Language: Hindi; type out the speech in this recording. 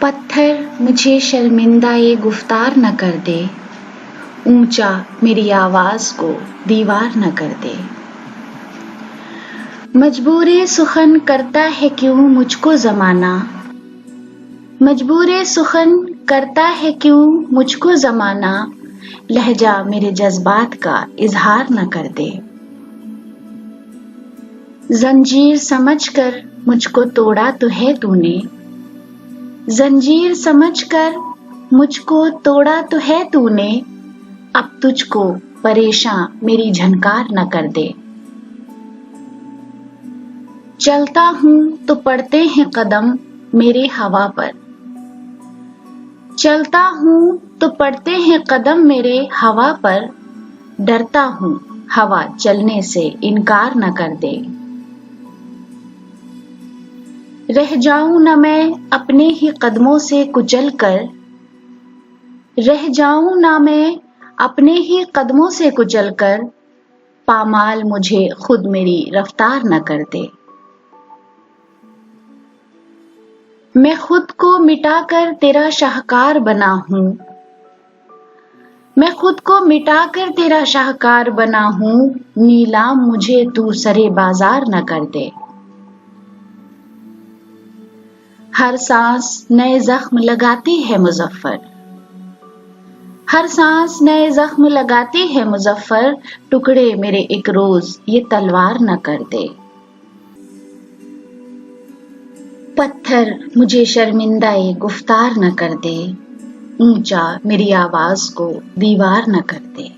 पत्थर मुझे शर्मिंदा ये गुफ्तार न कर दे, ऊंचा मेरी आवाज को दीवार न कर दे। मजबूरे सुखन करता है क्यों मुझको जमाना, मजबूरे सुखन करता है क्यों मुझको जमाना, लहजा मेरे जज्बात का इजहार न कर दे। जंजीर समझकर मुझको तोड़ा तो है तूने, जंजीर समझकर मुझको तोड़ा तो है तूने, अब तुझको परेशान मेरी झनकार न कर दे। चलता हूं तो पड़ते हैं कदम मेरे हवा पर, चलता हूं तो पड़ते हैं कदम मेरे हवा पर, डरता हूं हवा चलने से इनकार न कर दे। रह जाऊं न मैं अपने ही कदमों से कुचल कर, रह जाऊं ना मैं अपने ही कदमों से कुचल कर, पामाल मुझे खुद मेरी रफ्तार न कर दे। मैं खुद को मिटाकर तेरा शाहकार बना हूं, मैं खुद को मिटाकर तेरा शाहकार बना हूं, नीलाम मुझे तू सरे बाजार न कर दे। हर सांस नए जख्म लगाती है मुजफ्फर, हर सांस नए जख्म लगाती है मुजफ्फर, टुकड़े मेरे एक रोज ये तलवार न कर दे। पत्थर मुझे शर्मिंदा ये गुफ्तार न कर दे, ऊंचा मेरी आवाज को दीवार न कर दे।